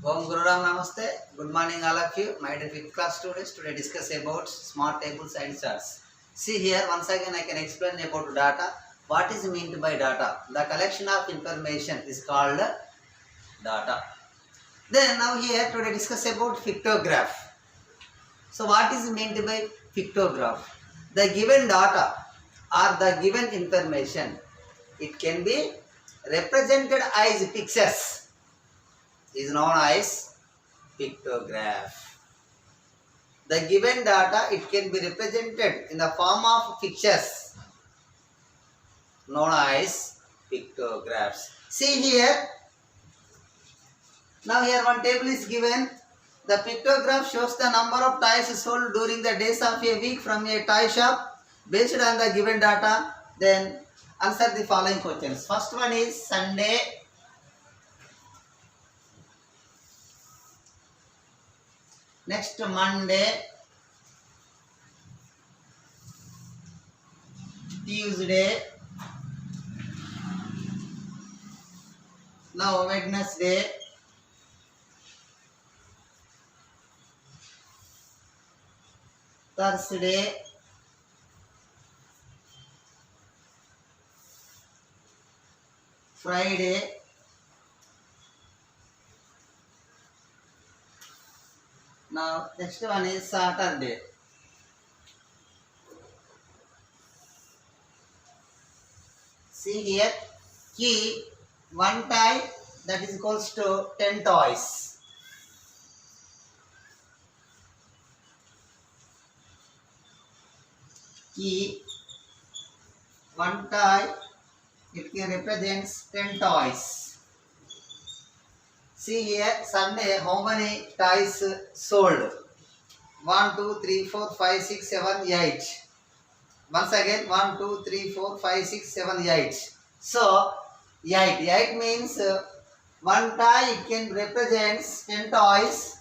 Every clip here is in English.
Om Guru Ram Namaste. Good morning, all of you. My dear fifth class students. Today discuss about smart tables and charts. See here, once again I can explain about data. What is meant by data? The collection of information is called data. Then now here today discuss about pictograph. So what is meant by pictograph? The given data or the given information, it can be represented as pictures, is known as pictograph. The given data, it can be represented in the form of pictures known as pictographs. See here, now here one table is given. The pictograph shows the number of toys sold during the days of a week from a toy shop based on the given data. Then answer the following questions. First one is Sunday. Next Monday, Tuesday, now Wednesday, Thursday, Friday, now next one is Saturday. See here, key, one toy, that is equals to 10 toys. Key, one toy, it can represents 10 toys. See here, Sunday, how many toys sold? 1, 2, 3, 4, 5, 6, 7, 8. Once again, 1, 2, 3, 4, 5, 6, 7, 8. So, 8. 8 means one toy, it can represent 10 toys.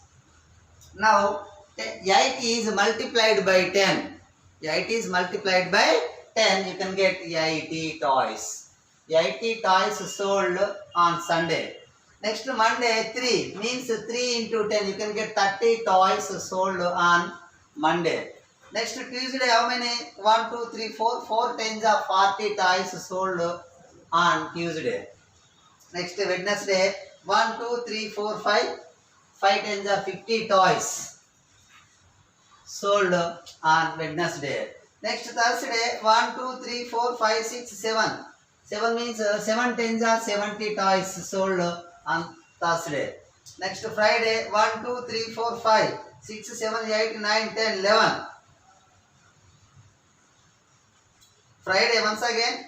Now, 8 is multiplied by 10. 8 is multiplied by 10. You can get 80 toys. 80 toys sold on Sunday. Next Monday, 3 means 3 into 10. You can get 30 toys sold on Monday. Next Tuesday, how many? 1, 2, 3, 4. 4 tens are 40 toys sold on Tuesday. Next Wednesday, 1, 2, 3, 4, 5. 5 tens are 50 toys sold on Wednesday. Next Thursday, 1, 2, 3, 4, 5, 6, 7. 7 means 7 tens are 70 toys sold on Thursday. Next Friday, 1, 2, 3, 4, 5, 6, 7, 8, 9, 10, 11. Friday once again.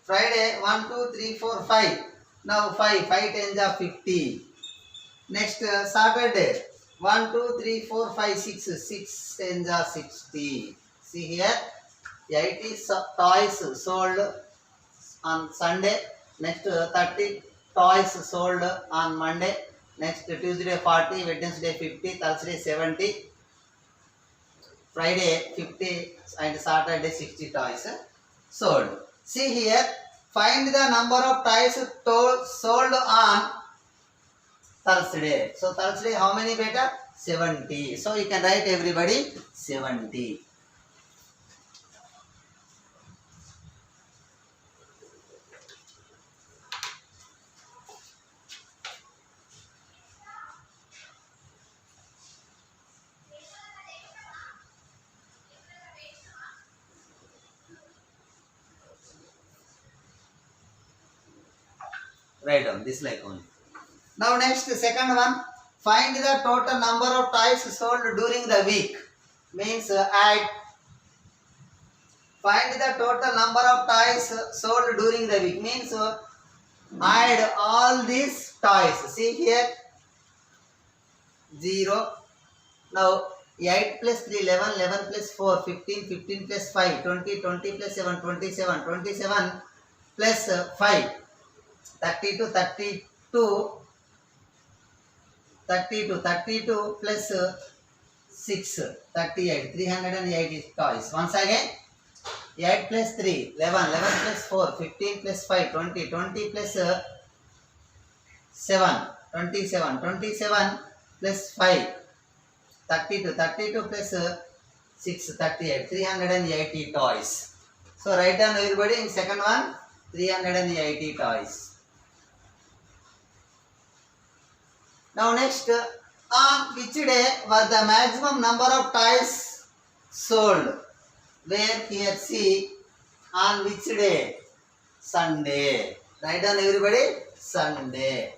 Friday 1, 2, 3, 4, 5. Now 5 tens are 50. Next Saturday 1, 2, 3, 4, 5, 6 tens are 60. See here, 80 toys sold on Sunday. Next 30 toys sold on Monday. Next Tuesday 40, Wednesday 50, Thursday 70, Friday 50 and Saturday 60 toys sold. See here, find the number of toys sold on Thursday. So Thursday how many beta? 70. So you can write everybody 70. Write down this like only. Now next second one, find the total number of toys sold during the week. Means add. Find the total number of toys sold during the week. Means add all these toys. See here, 0. Now 8 plus 3, 11, 11 plus 4, 15, 15 plus 5, 20, 20 plus 7, 27, 27 plus 5. 32 plus 6, 38, 380 toys. Once again, 8 plus 3, 11, 11 plus 4, 15 plus 5, 20, 20 plus 7, 27, 27 plus 5, 32, 32 plus 6, 38, 380 toys. So write down everybody in second one, 380 toys. Now next, on which day was the maximum number of toys sold? Where here see, on which day? Sunday. Write down everybody, Sunday.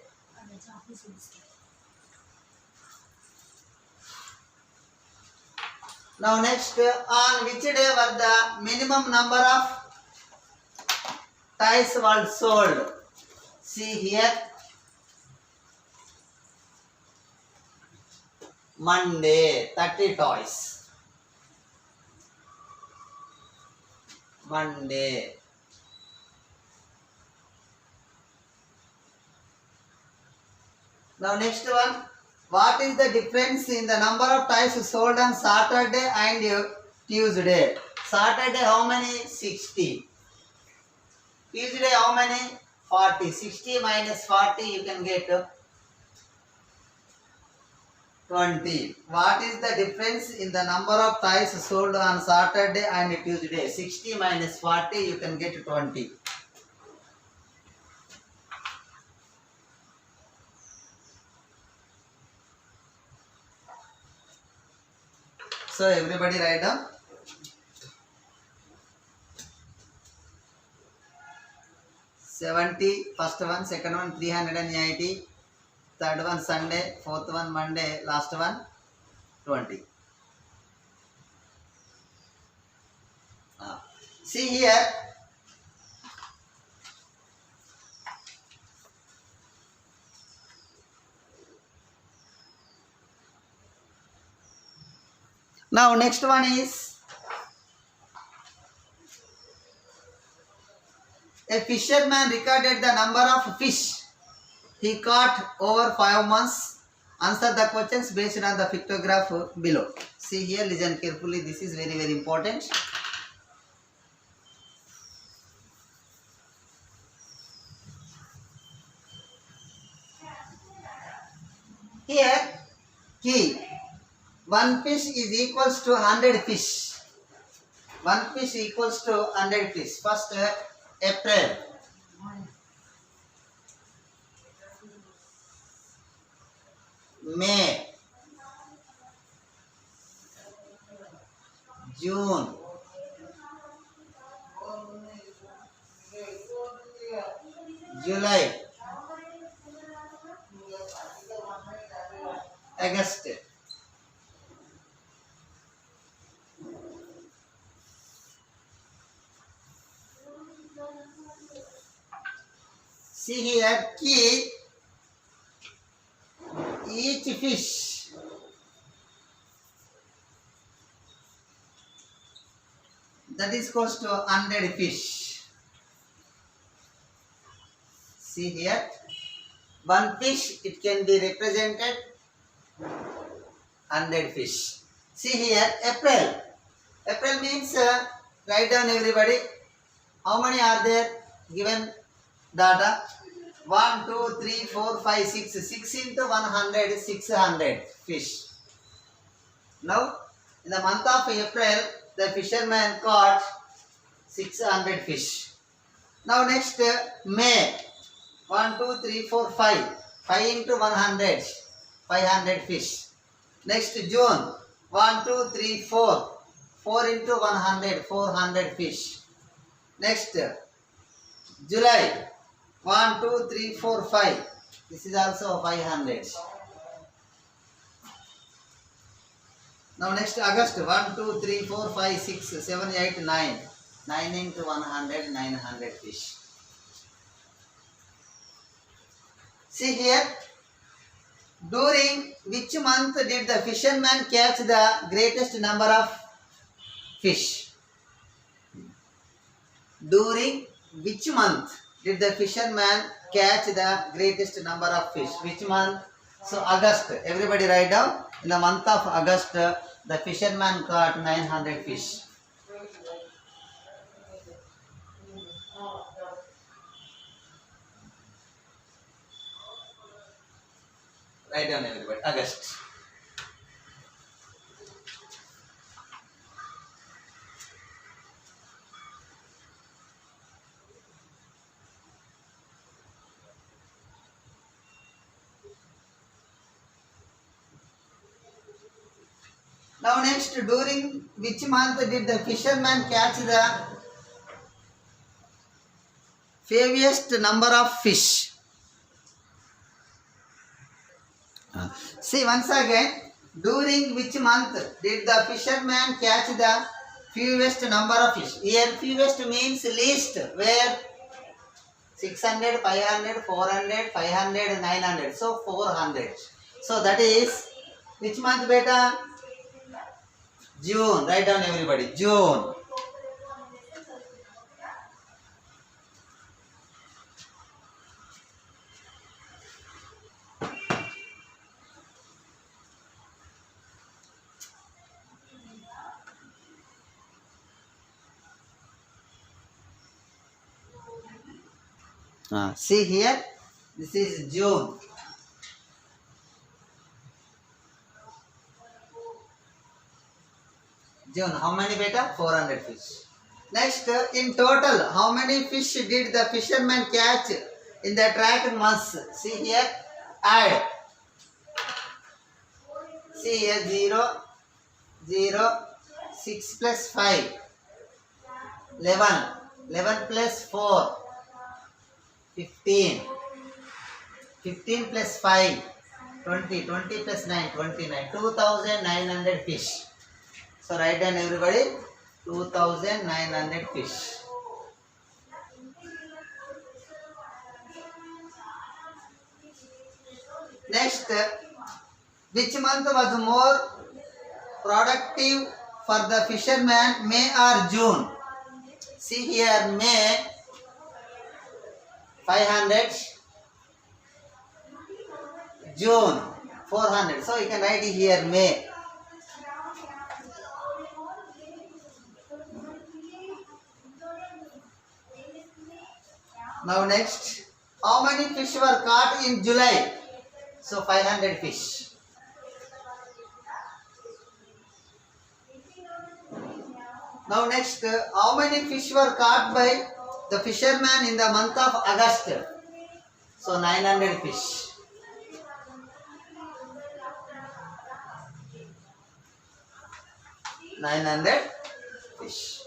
Now next, on which day was the minimum number of toys were sold? See here, Monday, 30 toys. Monday. Now next one, what is the difference in the number of toys sold on Saturday and Tuesday? Saturday how many? 60. Tuesday how many? 40. 60 minus 40 you can get 20. What is the difference in the number of toys sold on Saturday and Tuesday? 60 minus 40 you can get 20. So everybody write down. First one, second one 380, third one Sunday, fourth one Monday, last one 20. See here, now next one is a fisherman recorded the number of fish he caught over 5 months. Answer the questions based on the pictograph below. See here, listen carefully. This is very, very important. Here, key. 1 fish is equals to 100 fish. 1 fish equals to 100 fish. First, April. May. June. July. August. See here, key, each fish that is equals to 100 fish. See here, 1 fish it can be represented 100 fish. See here, April. April means, write down everybody, how many are there given data? 1, 2, 3, 4, 5, 6. 6 into 100, 600 fish. Now, in the month of April, the fisherman caught 600 fish. Now, next, May. 1, 2, 3, 4, 5. 5 into 100, 500 fish. Next, June. 1, 2, 3, 4. 4 into 100, 400 fish. Next, July. 1, 2, 3, 4, 5. This is also 500. Now next August. 1, 2, 3, 4, 5, 6, 7, 8, 9. 9 into 100, 900 fish. See here. During which month did the fisherman catch the greatest number of fish? During which month did the fisherman catch the greatest number of fish? Which month? So August. Everybody write down. In the month of August, the fisherman caught 900 fish. Write down everybody. August. Now next, during which month did the fisherman catch the fewest number of fish? See once again, during which month did the fisherman catch the fewest number of fish? Here fewest means least, where 600, 500, 400, 500, 900. So 400. So that is which month beta? June. Write down everybody. June. See here, this is June. June, how many beta? 400 fish. Next, in total, how many fish did the fisherman catch in the track months? See here, add. See here, 0, 0, 6 plus 5, 11, 11 plus 4, 15, 15 plus 5, 20, 20 plus 9, 29, 2,900 fish. So write down everybody, 2,900 fish. Next, which month was more productive for the fisherman, May or June? See here, May 500, June 400. So you can write it here, May. Now next, how many fish were caught in July? So 500 fish. Now next, how many fish were caught by the fisherman in the month of August? So 900 fish. Fish.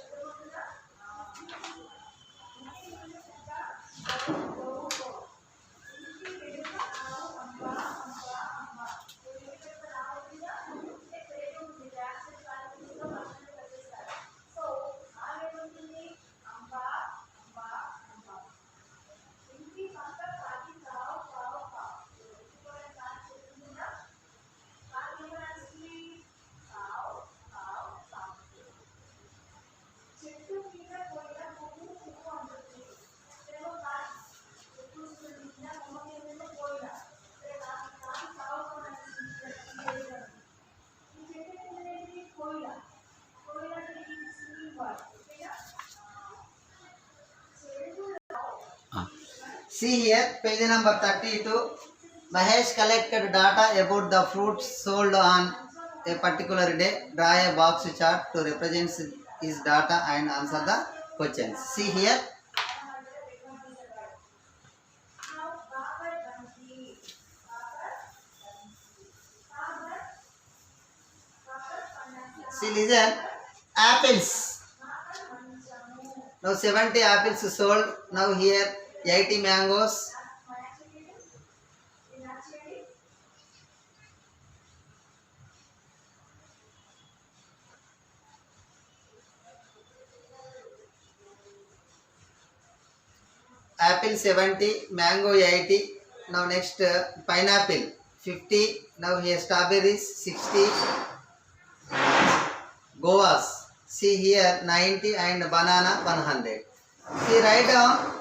See here, page number 32. Mahesh collected data about the fruits sold on a particular day. Draw a box chart to represent his data and answer the questions. See here. See, listen. Apples. Now 70 apples sold. Now here 80 mangoes. Apple 70, mango 80. Now next pineapple 50. Now here strawberries 60. Guavas. See here 90 and banana 100. See, write down.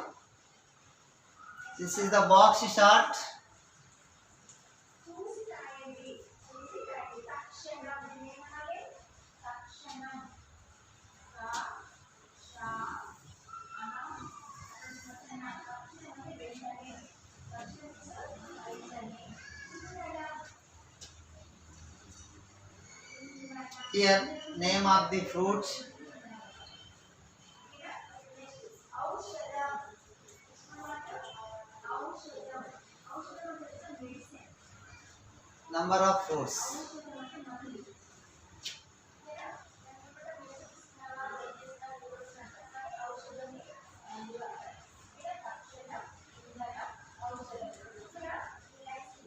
This is the box chart. Here, name of the fruit, number of fruits.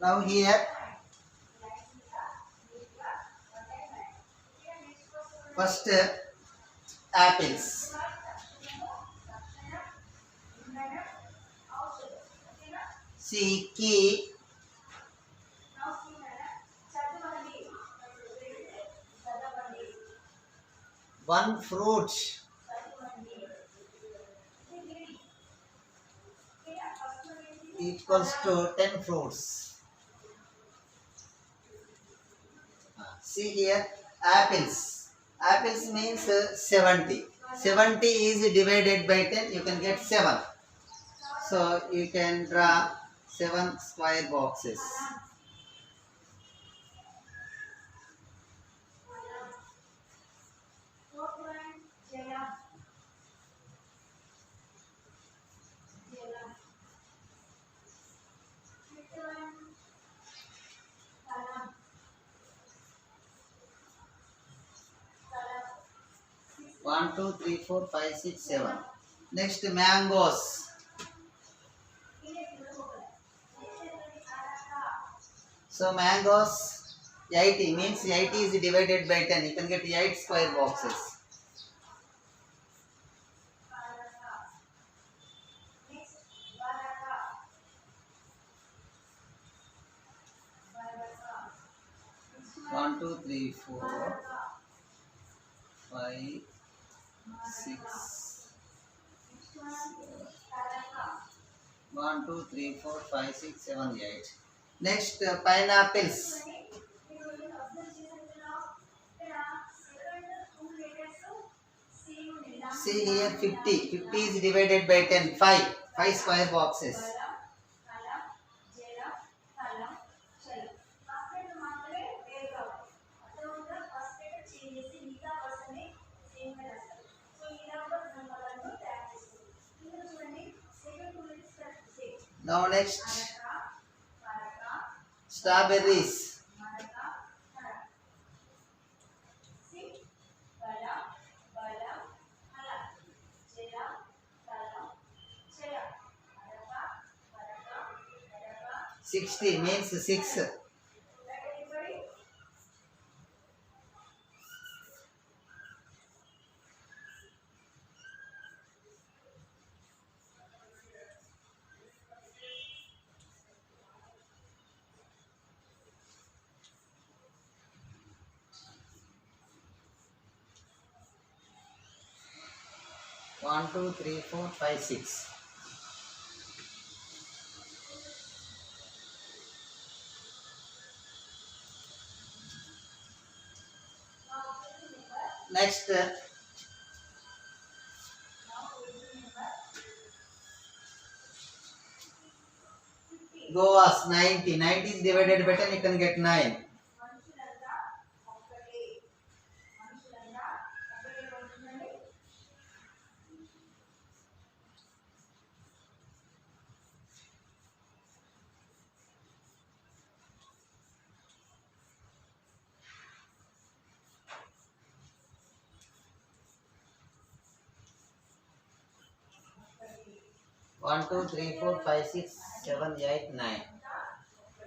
Now here, first apples. See key, one fruit equals to 10 fruits. See here, apples. Apples means 70. 70 is divided by 10, you can get 7. So you can draw 7 square boxes. One, two, three, four, five, six, 7. Next, mangoes. So mangoes 80 means 80 is divided by 10. You can get 8 square boxes. One, two, three, 4, 5, 6, 7. 1, 2, 3, 4, 5, 6, 7, 8. Next, pineapples. See here 50. 50 is divided by 10. 5. 5 square boxes. Now next, strawberries. Sixty means 6. One, two, three, 4, 5, 6. Next, Goas 90. 90 is divided by 10, you can get 9. One, two, three, 4, 5, 6, 7, 8, 9.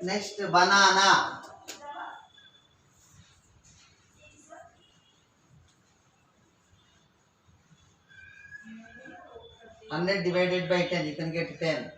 Next, banana. Hundred divided by 10, you can get 10.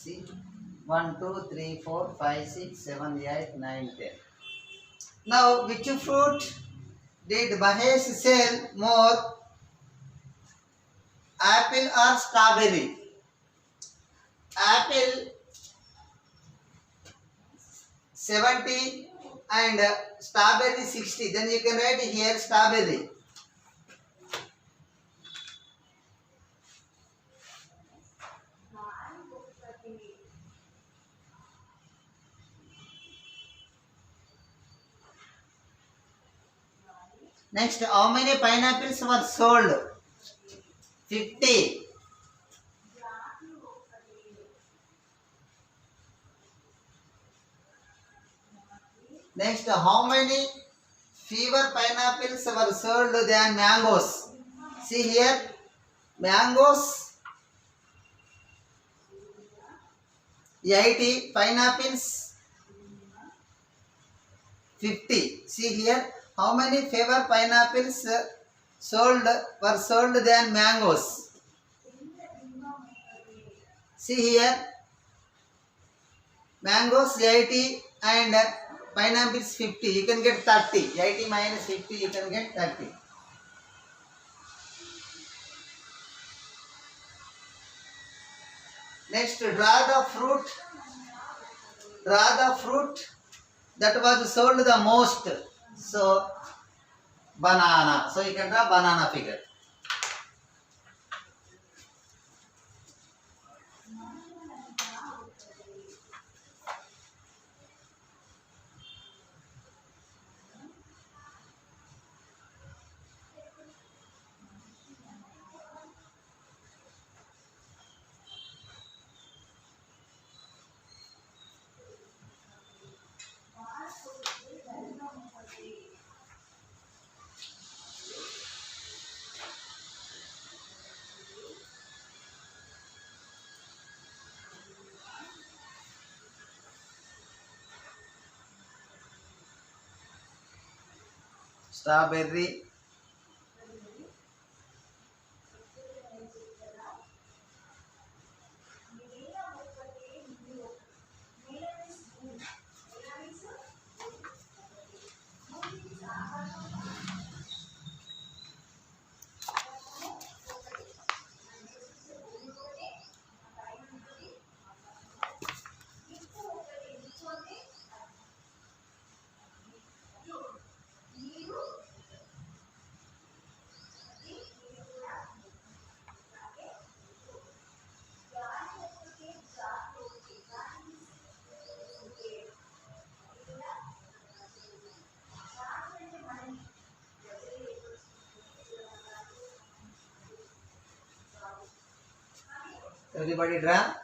See, 1, 2, 3, 4, 5, 6, 7, 8, 9, 10. Now, which fruit did Mahesh sell more, apple or strawberry? Apple 70 and strawberry 60. Then you can write here strawberry. Next, how many pineapples were sold? 50. Next, how many fewer pineapples were sold than mangoes? See here, mangoes 80, pineapples 50. See here, how many fewer pineapples were sold than mangoes? See here, mangoes 80 and pineapples 50. You can get 30. 80 minus 50, you can get 30. Next, draw the fruit that was sold the most. So, banana. So, you can draw banana figure. Strawberry, everybody draw.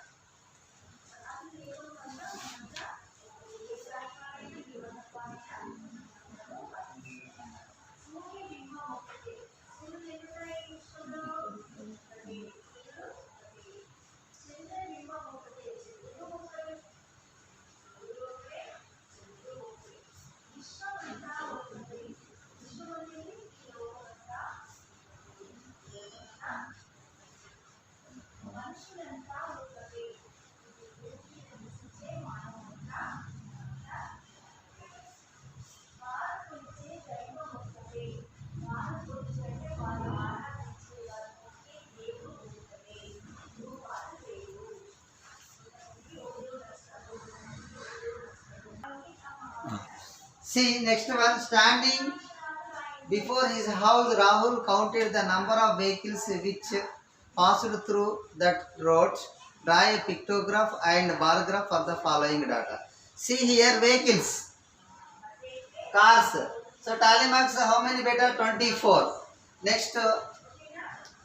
See, next one, standing before his house, Rahul counted the number of vehicles which passed through that road. Draw a pictograph and bar graph for the following data. See here, vehicles, cars. So, tally marks how many beta? 24. Next,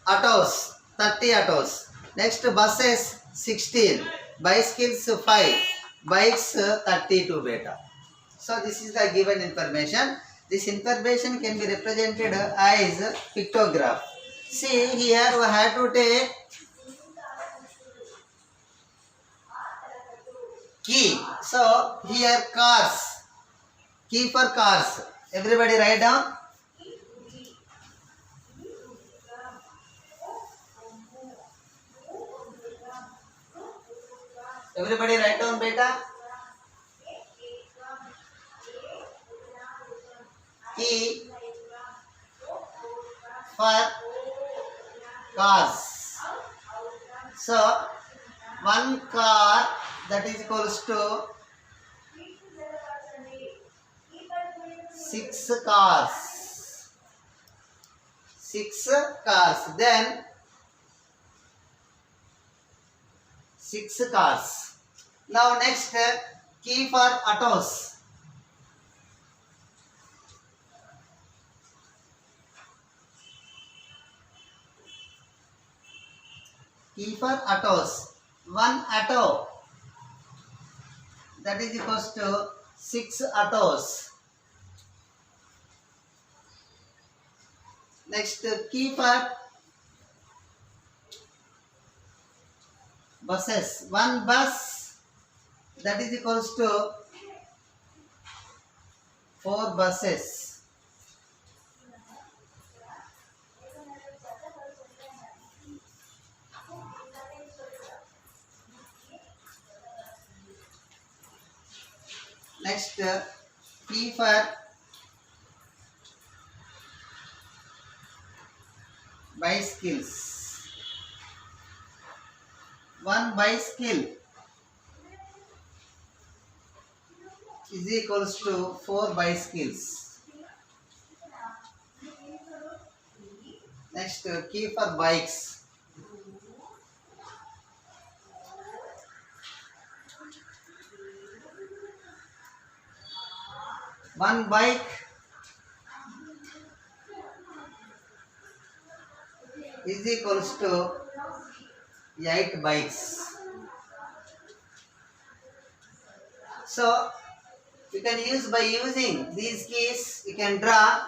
autos, 30 autos. Next, buses, 16. Bicycles, 5. Bikes, 32 beta. So, this is the given information. This information can be represented as pictograph. See, here we have to take key. So, here cars. Key for cars. Everybody write down. Everybody write down beta. Key for cars. So, one car that is equals to Six cars. Six cars. Then six cars. Now next, key for autos. Key for autos. One auto, that is equals to six autos. Next, key for buses. One bus, that is equals to four buses. Next, key for bicycles. One bicycle is equals to four bicycles. Next, key for bikes. One bike is equals to 8 bikes. So you can use, by using these keys, you can draw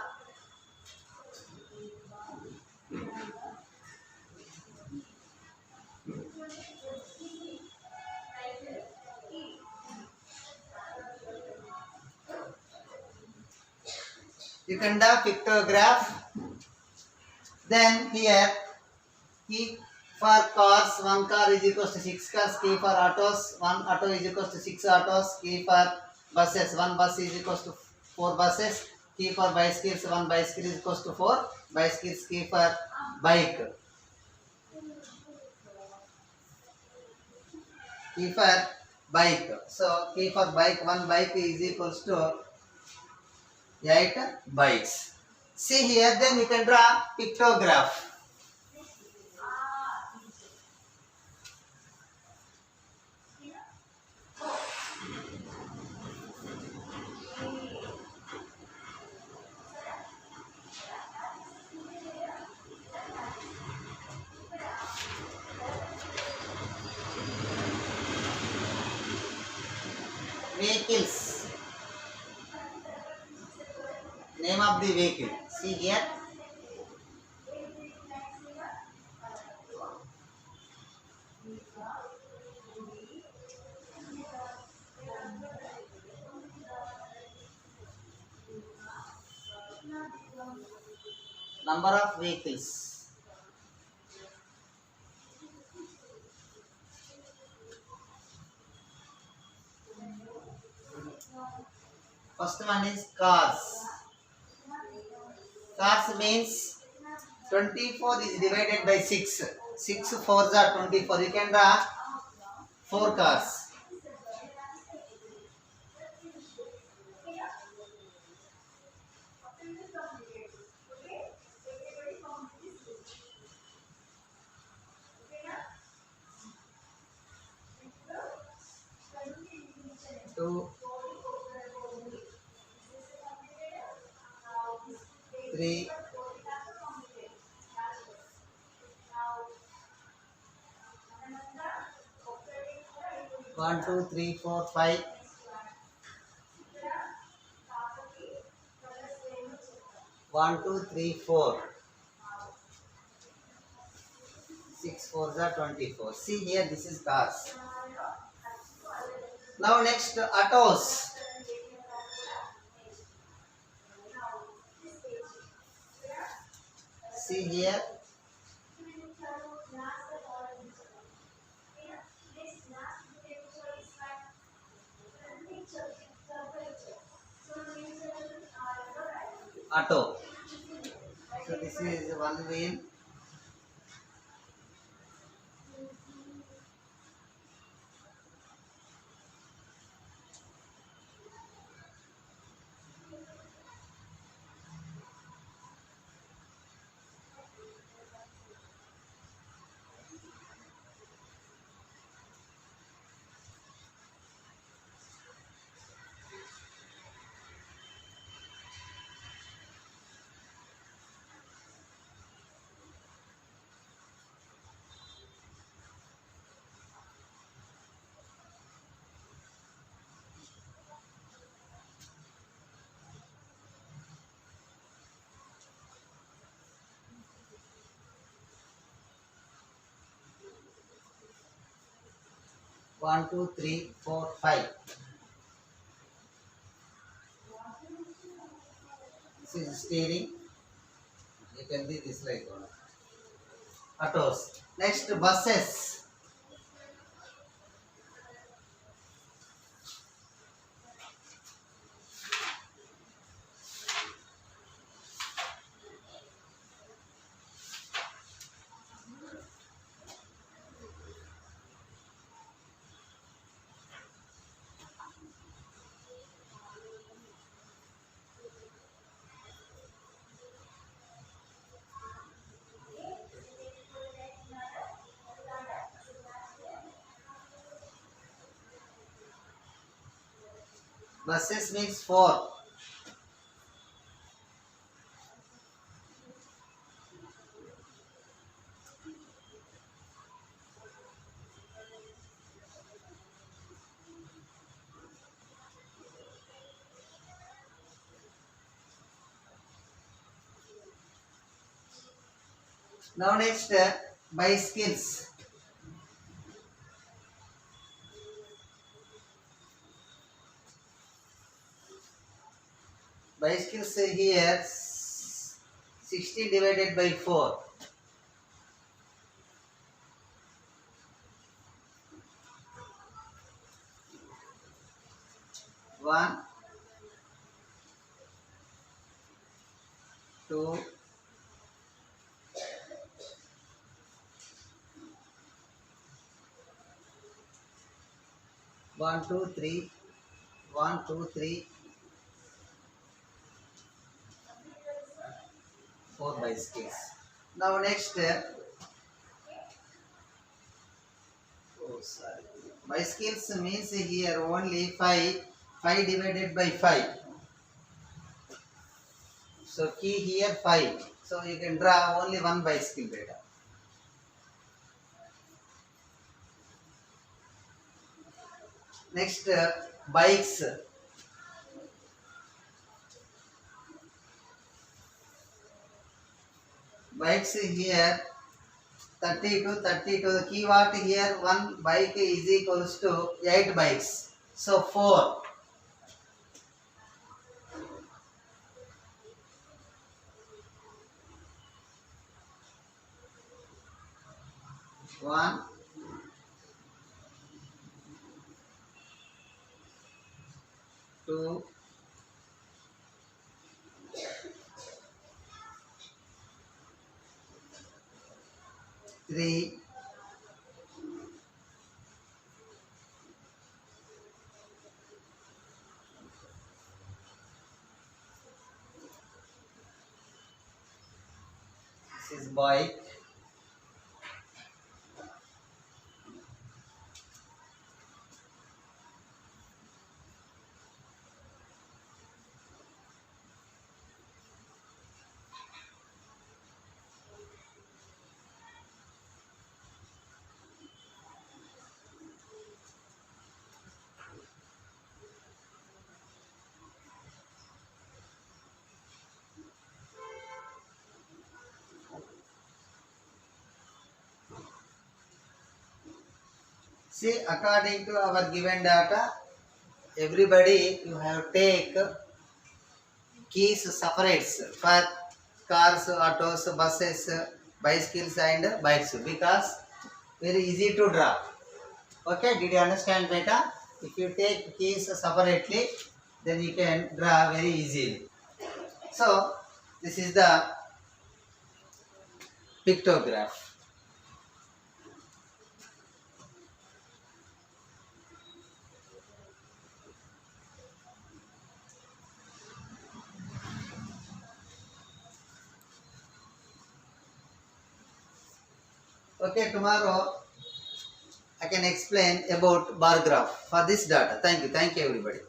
pictograph. Then here, key for cars, one car is equals to six cars. Key for autos, one auto is equals to six autos. Key for buses, one bus is equals to four buses. Key for bicycles, one bicycle is equals to four bicycles. Key for bike. Key for bike. So key for bike, one bike is equals to 8 bikes. See here, then you can draw pictograph. Vehicles. Name of the vehicle. See here. Number of vehicles. First one is cars. Cars means 24 is divided by 6. 6 fours are 24. You can draw 4 cars. Two, three, 1, 2, 3, 4, 5. 1, 2, 3, 4. 6 fours are 24. See here, this is cars. Now next, autos. See here. Auto. So this is one wheel. 1, 2, 3, 4, 5. This is steering. You can see this like one. Autos. Next, buses. Buses means 4. Now next, bicycles. Bicycles here 60 divided by 4. 1, 2, 1, 2, 3, 1, 2, 3, 4 bicycles. Now next, bicycles means here only 5 divided by 5. So key here 5. So you can draw only one bicycle beta. Next, bikes. Bikes here 30 to 32. The keyword here, one bike is equals to 8 bikes. So 4. 1, 2, 3, 6 is bike. See, according to our given data, everybody you have take keys separates for cars, autos, buses, bicycles and bikes because very easy to draw. Okay, did you understand beta? If you take keys separately, then you can draw very easily. So, this is the pictograph. Okay, tomorrow I can explain about bar graph for this data. Thank you everybody.